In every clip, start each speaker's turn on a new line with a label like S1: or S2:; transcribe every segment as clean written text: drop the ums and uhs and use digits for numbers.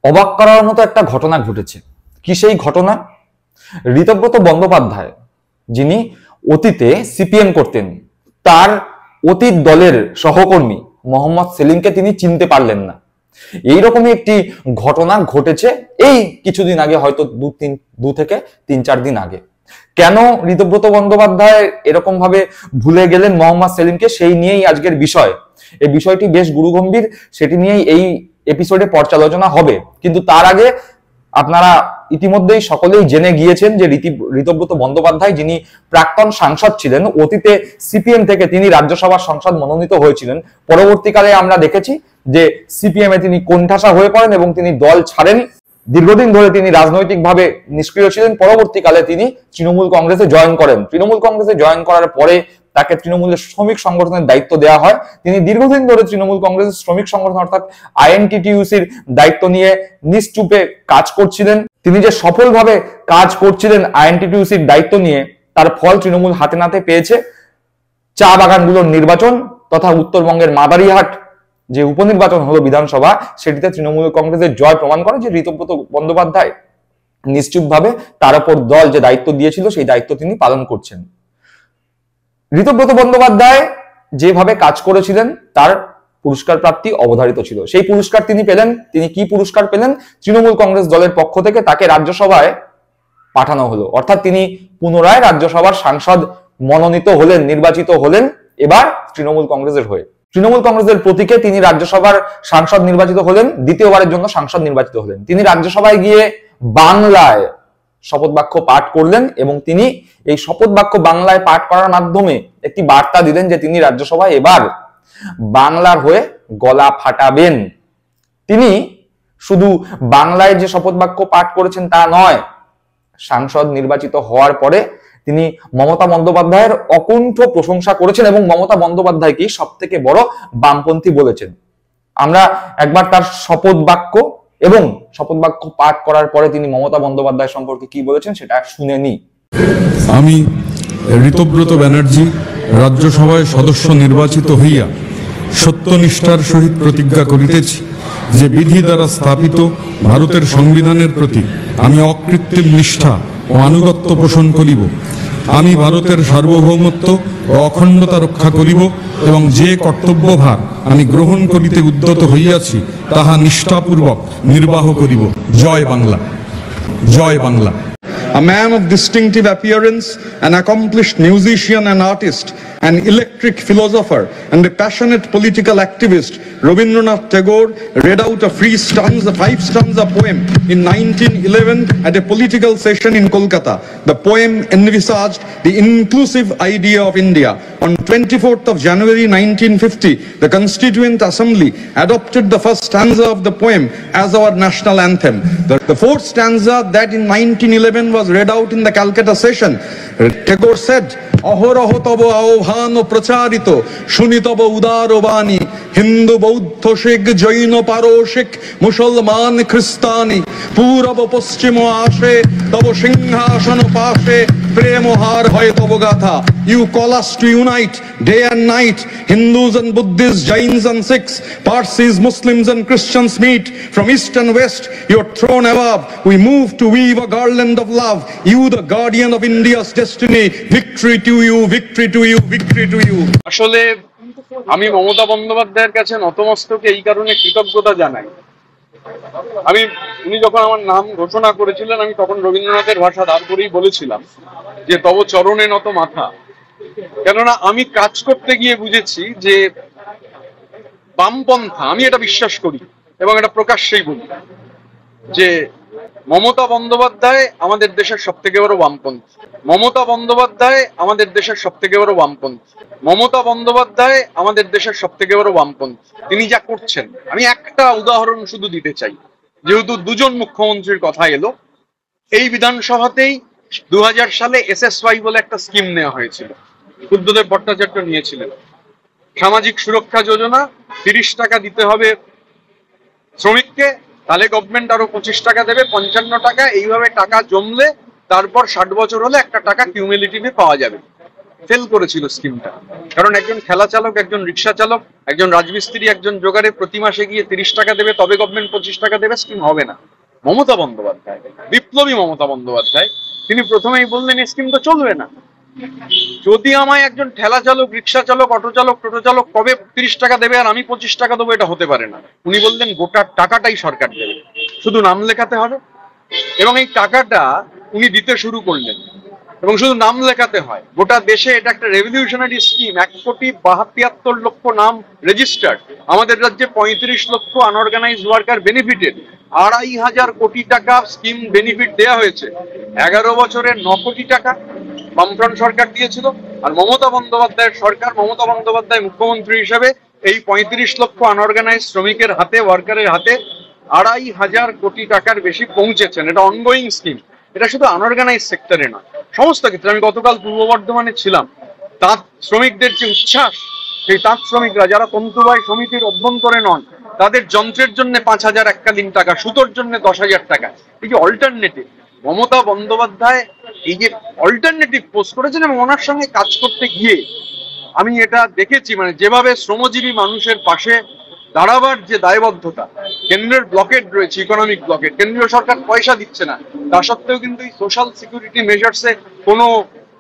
S1: অবাক করার মতো একটা ঘটনা ঘটেছে। কি সেই ঘটনা? ঋতব্রত বন্দ্যোপাধ্যায়, যিনি অতীতে সিপিএম করতেন, তার অতীত দলের সহকর্মী মোহাম্মদ সেলিমকে তিনি চিনতে পারলেন না। এইরকমই একটি ঘটনা ঘটেছে এই কিছুদিন আগে, হয়তো দু থেকে তিন চার দিন আগে। কেন ঋতব্রত বন্দ্যোপাধ্যায় এরকম ভাবে ভুলে গেলেন মোহাম্মদ সেলিমকে, সেই নিয়েই আজকের বিষয়। এই বিষয়টি বেশ গুরুগম্ভীর, সেটি নিয়েই এই এপিসোডে পর্যালোচনা হবে। কিন্তু তার আগে আপনারা ইতিমধ্যেই সকলেই জেনে গিয়েছেন যে ঋতব্রত বন্দ্যোপাধ্যায়, যিনি প্রাক্তন সাংসদ ছিলেন, অতীতে সিপিএম থেকে তিনি রাজ্যসভার সাংসদ মনোনীত হয়েছিলেন। পরবর্তীকালে আমরা দেখেছি যে সিপিএম এ তিনি কোণঠাসা হয়ে পড়েন এবং তিনি দল ছাড়েন। দীর্ঘদিন ধরে তিনি রাজনৈতিকভাবে নিষ্ক্রিয় ছিলেন। পরবর্তীকালে তিনি তৃণমূল কংগ্রেসে জয়েন করেন। তৃণমূল কংগ্রেসে জয়েন করার পরে তাকে তৃণমূলের শ্রমিক সংগঠনের দায়িত্ব দেওয়া হয়। তিনি দীর্ঘদিন ধরে তৃণমূল কংগ্রেসের শ্রমিক সংগঠন অর্থাৎ আইএনটিটিইউসির দায়িত্ব নিয়ে নিশ্চুপে কাজ করছিলেন। তিনি যে সফলভাবে কাজ করছিলেন আইএনটিটিইউসির দায়িত্ব নিয়ে, তার ফল তৃণমূল হাতে নাতে পেয়েছে। চা বাগানগুলোর নির্বাচন তথা উত্তরবঙ্গের মাদারিহাট যে উপনির্বাচন হলো বিধানসভা, সেটিতে তৃণমূল কংগ্রেসের জয় প্রমাণ করে যে ঋতব্রত বন্দ্যোপাধ্যায় নিশ্চুপভাবে তার উপর দল যে দায়িত্ব দিয়েছিল সেই দায়িত্ব তিনি পালন করছেন। ঋতব্রত বন্দ্যোপাধ্যায় যেভাবে কাজ করেছিলেন তার পুরস্কার প্রাপ্তি অবধারিত ছিল। সেই পুরস্কার তিনি পেলেন। তিনি কি পুরস্কার পেলেন? তৃণমূল কংগ্রেস দলের পক্ষ থেকে তাকে রাজ্যসভায় পাঠানো হলো, অর্থাৎ তিনি পুনরায় রাজ্যসভার সাংসদ মনোনীত হলেন, নির্বাচিত হলেন এবার তৃণমূল কংগ্রেসের হয়ে। তৃণমূল কংগ্রেসের প্রতীকে তিনি রাজ্যসভার সাংসদ নির্বাচিত হলেন, দ্বিতীয়বারের জন্য সাংসদ নির্বাচিত হলেন। তিনি রাজ্যসভায় গিয়ে বাংলায় শপথ বাক্য পাঠ করলেন এবং তিনি এই শপথ বাক্য বাংলায় পাঠ করার মাধ্যমে একটি বার্তা দিলেন যে তিনি রাজ্যসভায় এবার বাংলার হয়ে গলা ফাটাবেন। তিনি শুধু বাংলায় যে শপথ বাক্য পাঠ করেছেন তা নয়, সাংসদ নির্বাচিত হওয়ার পরে তিনি মমতা বন্দ্যোপাধ্যায়ের অকুণ্ঠ প্রশংসা করেছেন এবং মমতা বন্দ্যোপাধ্যায়কে সব থেকে বড় বামপন্থী বলেছেন। আমরা একবার তার শপথ বাক্য এবং শপথ বাক্য পাঠ করার পরে তিনি মমতা বন্দ্যোপাধ্যায় সম্পর্কে কি বলেছেন সেটা শুনে নি।
S2: আমি ঋতব্রত ব্যানার্জি রাজ্যসভায় সদস্য নির্বাচিত হইয়া সত্যনিষ্ঠার সহিত প্রতিজ্ঞা করিতেছি যে বিধি দ্বারা স্থাপিত ভারতের সংবিধানের প্রতি আমি অকৃত্রিম নিষ্ঠা ও আনুগত্য পোষণ করিব। আমি ভারতের সার্বভৌমত্ব ও অখণ্ডতা রক্ষা করিব এবং যে কর্তব্যভার আমি গ্রহণ করিতে উদ্যত হইয়াছি তাহা নিষ্ঠাপূর্বক নির্বাহ করিব। জয় বাংলা। জয় Bangla.
S3: A man of distinctive appearance, an accomplished musician and artist, an electric philosopher, and a passionate political activist, Rabindranath Tagore read out a free stanza, 5-stanza poem in 1911 at a political session in Kolkata. The poem envisaged the inclusive idea of India. On 24th of January 1950, the Constituent Assembly adopted the first stanza of the poem as our national anthem. The fourth stanza that in 1911 was read out in the Calcutta session, Tagore said, অহরহ তব আহ্বান প্রচারিত শুনি তব উদার বাণী হিন্দু বৌদ্ধ শিখ জৈন পারসিক মুসলমান খ্রিস্তানি পূরব পশ্চিম আসে তব সিংহাসন পাশে প্রেম হার হয় তব গাথা। You call us to unite day and night, Hindus and Buddhists, Jains and Sikhs, Parsis, Muslims and Christians meet. From east and west, your throne above, we move to weave a garland of love. You, the guardian of India's destiny, victory to you, victory to you, victory to you.
S4: আসলে আমি মমতা বন্দ্যোপাধ্যায়ের কাছে নতমস্তকে এই কারণে কৃতজ্ঞতা জানাই। উনি যখন আমার নাম ঘোষণা করেছিলেন, আমি তখন রবীন্দ্রনাথের ভাষা ধার করেই বলেছিলাম যে তব চরণে নত মাথা। কেননা আমি কাজ করতে গিয়ে বুঝেছি যে বামপন্থা, আমি এটা বিশ্বাস করি এবং এটা প্রকাশ্যেই বলি যে মমতা বন্দ্যোপাধ্যায় আমাদের দেশের সব থেকে বড় বামপন্থী। মমতা বন্দ্যোপাধ্যায় আমাদের দেশের সব থেকে বড় বামপন্থী। মমতা বন্দ্যোপাধ্যায় আমাদের দেশের সব থেকে বড় বামপন্থী। তিনি যা করছেন, আমি একটা উদাহরণ শুধু দিতে চাই, যেহেতু দুজন মুখ্যমন্ত্রীর কথা এলো। এই বিধানসভাতেই 2000 সালে SSY বলে একটা স্কিম নেওয়া হয়েছিল, বুদ্ধদেব ভট্টাচার্য নিয়েছিলেন। সামাজিক সুরক্ষা যোজনা, 30 টাকা দিতে হবে শ্রমিককে, তাহলে গভর্নমেন্ট আরো 25 টাকা দেবে, 55 টাকা। এইভাবে টাকা জমলে তারপর 60 বছর হলে একটা টাকা কিউমুলেটিভে পাওয়া যাবে। ফেল করেছিল স্কিমটা। কারণ একজন ঠেলা চালক, একজন রিক্সা চালক, একজন রাজমিস্ত্রি, একজন জোগাড়ে প্রতি মাসে গিয়ে 30 টাকা দেবে, তবে গভর্নমেন্ট 25 টাকা দেবে, স্কিম হবে না। মমতা বন্দ্যোপাধ্যায়, বিপ্লবী মমতা বন্দ্যোপাধ্যায়, তিনি প্রথমেই বললেন এই স্কিম তো চলবে না। যদি আমায় একজন ঠেলা চালক, রিক্সা চালক, অটো চালক, টোটো চালক কবে 30 টাকা দেবে আর আমি 25 টাকা দেবো, এটা হতে পারে না। উনি বললেন গোটা টাকাটাই সরকার দেবে, শুধু নাম লেখাতে হবে। এবং এই টাকাটা উনি দিতে শুরু করলেন, এবং শুধু নাম লেখাতে হয়। গোটা দেশে এটা একটা রেভলিউশনারি স্কিম। 1,72,73,00,000 নাম রেজিস্টার্ড। আমাদের রাজ্যে 35 লক্ষ আনঅর্গানাইজ ওয়ার্কার বেনিফিটেড। 2,500 কোটি টাকা স্কিম বেনিফিট দেওয়া হয়েছে। 11 বছরে 9 কোটি টাকা বামফ্রন্ট সরকার দিয়েছিল। আর মমতা বন্দ্যোপাধ্যায়ের সরকার, মমতা বন্দ্যোপাধ্যায় মুখ্যমন্ত্রী হিসেবে এই 35 লক্ষ আনঅর্গানাইজ শ্রমিকের হাতে, ওয়ার্কারের হাতে 2,500 কোটি টাকার বেশি পৌঁছেছেন। এটা অনগোয়িং স্কিম। এটা শুধু আনঅর্গানাইজ সেক্টরে নয়, সমস্ত ক্ষেত্রে। আমি গতকাল পূর্ব বর্ধমানে ছিলাম। তাঁত শ্রমিকদের যে উচ্ছ্বাস, সেই তাঁত শ্রমিকরা যারা তন্তুবায় সমিতির অভ্যন্তরে নন, তাদের যন্ত্রের জন্য 5,000 এককালীন টাকা, সুতোর জন্য 10,000 টাকা। এই যে অল্টারনেটিভ, মমতা বন্দ্যোপাধ্যায় এই যে অল্টারনেটিভ পোস্ট করেছেন, এবং ওনার সঙ্গে কাজ করতে গিয়ে আমি এটা দেখেছি, মানে যেভাবে শ্রমজীবী মানুষের পাশে দাঁড়াবার যে দায়বদ্ধতা, কেন্দ্রের ব্লকেট রয়েছে, ইকোনমিক ব্লকেট, কেন্দ্রীয় সরকার পয়সা দিচ্ছে না, তা সত্ত্বেও কিন্তু এই সোশ্যাল সিকিউরিটি মেজার্সে কোনো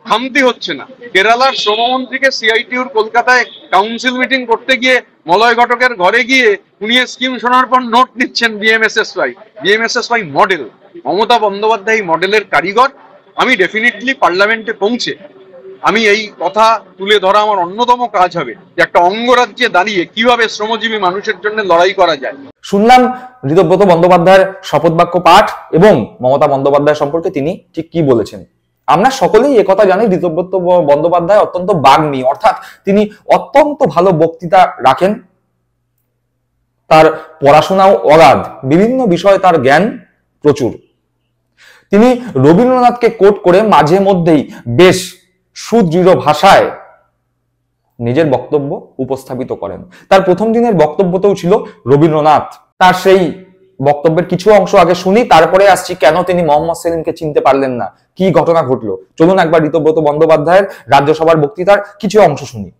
S4: খামতি হচ্ছে না। কেরালার শ্রমমন্ত্রীকে সিআইটিউর কলকাতায় কাউন্সিল মিটিং করতে গিয়ে মলয় ঘটকের ঘরে গিয়ে উনি স্কিম শোনার পর নোট নিচ্ছেন বিএমএসএসওয়াই মডেল। মমতা বন্দ্যোপাধ্যায় এই মডেলের কারিগর। আমি ডেফিনেটলি পার্লামেন্টে পৌঁছে আমি এই কথা তুলে ধরা আমার অন্যতম কাজ হবে, যে একটা অঙ্গরাজ্যে দাঁড়িয়ে কিভাবে শ্রমজীবী মানুষের জন্য লড়াই করা যায়।
S1: শুনলাম ঋতব্রত বন্দ্যোপাধ্যায়ের শপথ বাক্য পাঠ এবং মমতা বন্দ্যোপাধ্যায় সম্পর্কে তিনি ঠিক কি বলেছেন। আমরা সকলেই একথা জানি, ঋতব্রত বন্দ্যোপাধ্যায় অত্যন্ত বাগ্মী, অর্থাৎ তিনি অত্যন্ত ভালো বক্তৃতা রাখেন। তার পড়াশোনাও অগাধ, বিভিন্ন বিষয়ে তার জ্ঞান প্রচুর। তিনি রবীন্দ্রনাথকে কোট করে মাঝে মধ্যেই বেশ সুদৃঢ় ভাষায় নিজের বক্তব্য উপস্থাপিত করেন। তার প্রথম দিনের বক্তব্যতেও ছিল রবীন্দ্রনাথ। তার সেই বক্তব্যের কিছু অংশ আগে শুনি, তারপরে আসছি কেন তিনি মোহাম্মদ সেলিমকে চিনতে পারলেন না, কি ঘটনা ঘটলো। চলুন একবার ঋতব্রত বন্দ্যোপাধ্যায়ের রাজ্যসভার বক্তৃতার কিছু অংশ শুনি।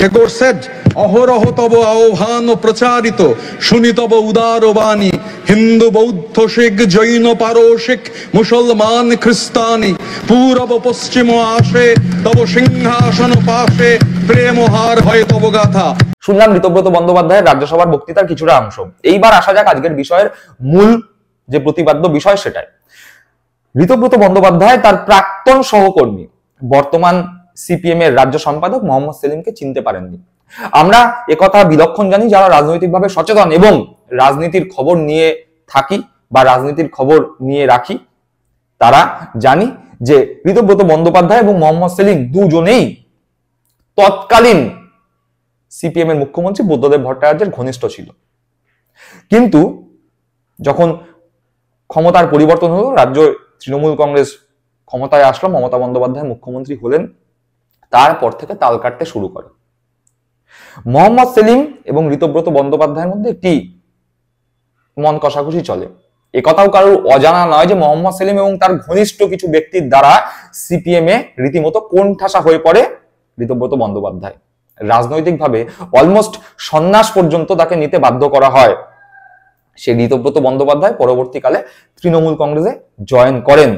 S3: Tagore said, অহরহ তব আহ্বান প্রচারিত, শুনি তব উদার বাণী, হিন্দু বৌদ্ধ শিখ জৈন পারসিক মুসলমান খ্রিস্তানি, পূরব পশ্চিম আসে তব সিংহাসন পাশে, প্রেম হার হয় তব গাথা।
S1: শুনলাম ঋতব্রত বন্দ্যোপাধ্যায়ের রাজ্যসভার বক্তৃতার কিছুটা অংশ। এইবার আসা যাক আজকের বিষয়ের মূল যে প্রতিপাদ্য বিষয় সেটাই। ঋতব্রত বন্দ্যোপাধ্যায় তার প্রাক্তন সহকর্মী, বর্তমান সিপিএম এর রাজ্য সম্পাদক মোহাম্মদ সেলিমকে চিনতে পারেননি। আমরা একথা বিলক্ষণ জানি, যারা রাজনৈতিকভাবে সচেতন এবং রাজনীতির খবর নিয়ে থাকি বা রাজনীতির খবর নিয়ে রাখি, তারা জানি যে ঋতব্রত বন্দ্যোপাধ্যায় এবং মোহাম্মদ সেলিম দুজনেই তৎকালীন সিপিএম এর মুখ্যমন্ত্রী বুদ্ধদেব ভট্টাচার্যের ঘনিষ্ঠ ছিল। কিন্তু যখন ক্ষমতার পরিবর্তন হলো, রাজ্য তৃণমূল কংগ্রেস ক্ষমতায় আসলো, মমতা বন্দ্যোপাধ্যায় মুখ্যমন্ত্রী হলেন, তারপর থেকে তাল কাটতে শুরু করে। মোহাম্মদ সেলিম এবং ঋতব্রত বন্দ্যোপাধ্যায়ের মধ্যে একটি মন কষাকষি চলে। একথাও কারোর অজানা নয় যে মোহাম্মদ সেলিম এবং তার ঘনিষ্ঠ কিছু ব্যক্তির দ্বারা সিপিএম এ রীতিমতো কোণঠাসা হয়ে পড়ে ঋতব্রত বন্দ্যোপাধ্যায়। রাজনৈতিকভাবে অলমোস্ট সন্ন্যাস পর্যন্ত তাকে নিতে বাধ্য করা হয়। সে ঋতব্রত বন্দ্যোপাধ্যায় পরবর্তীকালে তৃণমূল কংগ্রেসে জয়েন করেন।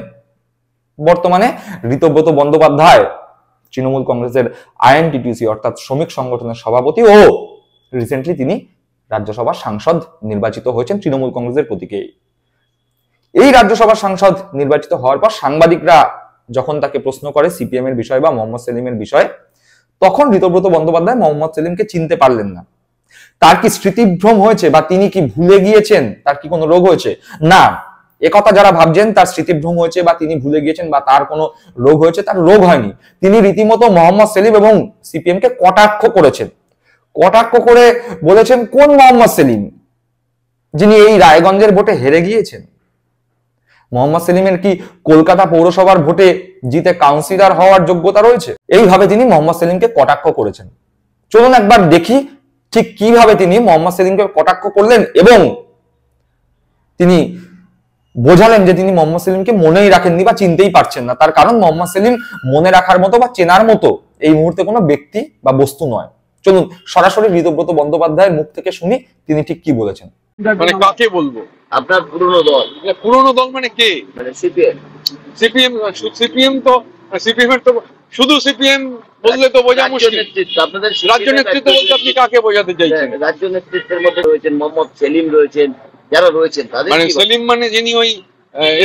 S1: বর্তমানে ঋতব্রত বন্দ্যোপাধ্যায় তৃণমূল কংগ্রেসের আইএনটিটিউসি অর্থাৎ শ্রমিক সংগঠনের সভাপতি ও রিসেন্টলি তিনি রাজ্যসভার সাংসদ নির্বাচিত হয়েছেন তৃণমূল কংগ্রেসের প্রতীকে। এই রাজ্যসভার সাংসদ নির্বাচিত হওয়ার পর সাংবাদিকরা যখন তাকে প্রশ্ন করে সিপিএম এর বিষয় বা মোহাম্মদ সেলিমের বিষয়ে, তখন ঋতব্রত বন্দ্যোপাধ্যায় মোহাম্মদ সেলিমকে চিনতে পারলেন না। তার কি স্মৃতিভ্রম হয়েছে বা তিনি কি ভুলে গিয়েছেন, তার কি কোনো রোগ হয়েছে? না, একথা যারা ভাবছেন তার স্মৃতিভ্রম হয়েছে বা তিনি ভুলে গিয়েছেন বা তার কোনো রোগ হয়েছে, তার রোগ হয়নি। তিনি রীতিমতো মোহাম্মদ সেলিম এবং সিপিএম কে কটাক্ষ করেছেন। কটাক্ষ করে বলেছেন, কোন মোহাম্মদ সেলিম যিনি এই রায়গঞ্জের ভোটে হেরে গিয়েছেন? মোহাম্মদ সেলিমের কি কলকাতা পৌরসভার ভোটে জিতে কাউন্সিলর হওয়ার যোগ্যতা রয়েছে? এইভাবে তিনি মোহাম্মদ সেলিমকে কটাক্ষ করেছেন। চলুন একবার দেখি ঠিক কিভাবে তিনি মোহাম্মদ সেলিমকে কটাক্ষ করলেন এবং তিনি বোঝালেন যে তিনি মোহাম্মদ সেলিমকে মনেই রাখেননি বা চিনতেই পারছেন না। তার কারণ মোহাম্মদ সেলিম মনে রাখার মতো বা চেনার মতো এই মুহূর্তে কোনো ব্যক্তি বা বস্তু নয়। চলুন সরাসরি ঋতব্রত বন্দ্যোপাধ্যায়ের মুখ থেকে শুনি তিনি ঠিক কি বলেছেন।
S4: মানে কাকে বলবো?
S5: আপনার পুরনো দল,
S4: পুরনো দল মানে কে?
S5: মানে সিপিএম।
S4: সিপিএম তো সিপিএম এর তো শুধু সিপিএম বললে তো বোঝা মুশকিল।
S5: নেতৃত্ব আপনাদের
S4: রাজ্য নেতৃত্ব বলতে আপনি কাকে বোঝাতে চাইছেন?
S5: রাজ্য নেতৃত্বের মধ্যে রয়েছেন মোহাম্মদ সেলিম, রয়েছেন যারা রয়েছেন তাদের
S4: মানে সেলিম মানে যিনি ওই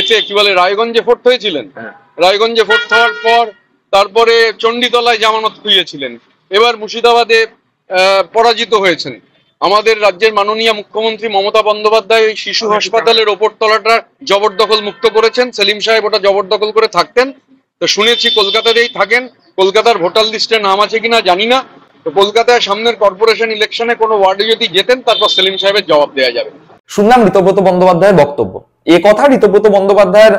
S4: এতে কি বলে রায়গঞ্জে ফোর্ট হয়েছিলেন,
S5: হ্যাঁ।
S4: রায়গঞ্জে ফোর্ট হওয়ার পর তারপরে চণ্ডীতলায় জামানত খুইয়েছিলেন, এবার মুর্শিদাবাদে পরাজিত হয়েছেন। আমাদের রাজ্যের মাননীয় মুখ্যমন্ত্রী মমতা বন্দ্যোপাধ্যায় ওই শিশু হাসপাতালের ওপর তলাটা জবরদখল মুক্ত করেছেন। সেলিম সাহেব ওটা জবরদখল করে থাকতেন। তো শুনেছি কলকাতাতেই থাকেন, কলকাতার ভোটার লিস্টে নাম আছে কিনা জানি না। তো কলকাতায় সামনের কর্পোরেশন ইলেকশনে কোনো ওয়ার্ডে যদি জেতেন তারপর সেলিম সাহেবের জবাব দেওয়া যাবে।
S1: শুনলাম ঋতব্রত বন্দ্যোপাধ্যায়ের বক্তব্য। এ কথা ঋতব্রত বন্দ্যোপাধ্যায়ের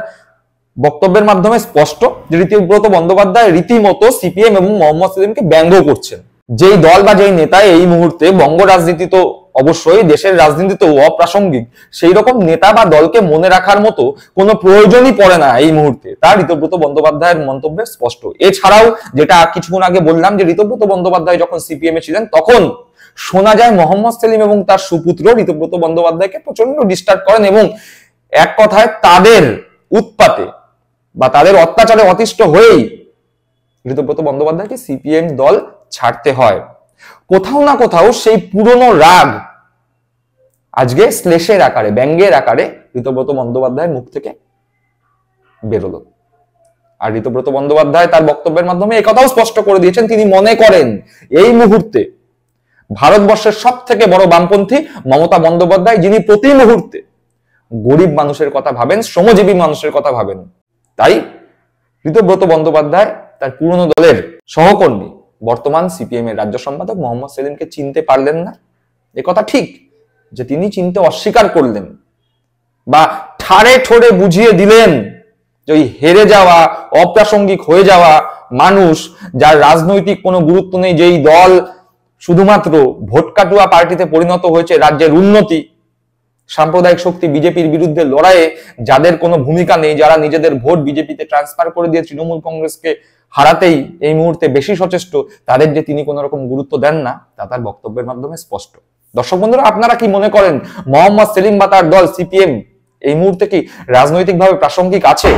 S1: বক্তব্যের মাধ্যমে স্পষ্ট যে ঋতব্রত বন্দ্যোপাধ্যায় রীতিমতো সিপিএম এবং মোহাম্মদ সেলিমকে ব্যঙ্গ করছেন। যেই দল বা যেই নেতা এই মুহূর্তে বঙ্গ রাজনীতি তো অবশ্যই দেশের রাজনীতিতেও অপ্রাসঙ্গিক, সেই রকম নেতা বা দলকে মনে রাখার মতো কোনো প্রয়োজনই পড়ে না এই মুহূর্তে, তার ঋতব্রত বন্দ্যোপাধ্যায়ের মন্তব্যে স্পষ্ট। এছাড়াও যেটা কিছুক্ষণ আগে বললাম যে ঋতব্রত বন্দ্যোপাধ্যায় যখন সিপিএম এ ছিলেন তখন শোনা যায় মোহাম্মদ সেলিম এবং তার সুপুত্র ঋতব্রত বন্দ্যোপাধ্যায়কে প্রচন্ড ডিস্টার্ব করেন এবং এক কথায় তাদের উৎপাতে বা তাদের অত্যাচারে অতিষ্ঠ হয়েই ঋতব্রত বন্দ্যোপাধ্যায়কে সিপিএম দল ছাড়তে হয়। কোথাও না কোথাও সেই পুরনো রাগ আজকে শ্লেষের আকারে, ব্যঙ্গের আকারে ঋতব্রত বন্দ্যোপাধ্যায়ের মুখ থেকে বেরোলো। আর ঋতব্রত বন্দ্যোপাধ্যায় তার বক্তব্যের মাধ্যমে একথাও স্পষ্ট করে দিয়েছেন, তিনি মনে করেন এই মুহূর্তে ভারতবর্ষের সব থেকে বড় বামপন্থী মমতা বন্দ্যোপাধ্যায়, যিনি প্রতি মুহূর্তে গরিব মানুষের কথা ভাবেন, শ্রমজীবী মানুষের কথা ভাবেন। তাই ঋতব্রত বন্দ্যোপাধ্যায় তার পুরনো দলের সহকর্মী বর্তমান সিপিএম এর রাজ্য সম্পাদক মোহাম্মদ সেলিমকে চিনতে পারলেন না। একথা ঠিক যে তিনি চিনতে অস্বীকার করলেন বা ঠাড়ে ঠোড়ে বুঝিয়ে দিলেন যে ওই হেরে যাওয়া, অপ্রাসঙ্গিক হয়ে যাওয়া মানুষ, যার রাজনৈতিক কোনো গুরুত্ব নেই, যেই দল শুধুমাত্র ভোট কাটুয়া পার্টিতে পরিণত হয়েছে রাজ্যের উন্নতি, সাম্প্রদায়িক শক্তি বিজেপির বিরুদ্ধে লড়াইয়ে যাদের কোনো ভূমিকা নেই, যারা নিজেদের ভোট বিজেপিতে ট্রান্সফার করে দিয়ে তৃণমূল কংগ্রেসকে হারাতেই এই মুহূর্তে বেশি সচেষ্ট, তাদের যে তিনি কোনো রকম গুরুত্ব দেন না তা তার বক্তব্যের মাধ্যমে স্পষ্ট। দর্শক বন্ধুরা, আপনারা কি মনে করেন মোহাম্মদ সেলিম বা তার দল সিপিএম এই মুহূর্তে কি রাজনৈতিকভাবে প্রাসঙ্গিক আছে?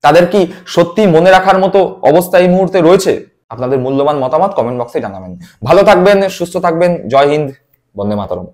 S1: তাদের কি সত্যি মনে রাখার মতো অবস্থা এই মুহূর্তে রয়েছে? আপনাদের মূল্যবান মতামত কমেন্ট বক্সে জানাবেন। ভালো থাকবেন, সুস্থ থাকবেন। জয় হিন্দ, বন্দে মাতরম।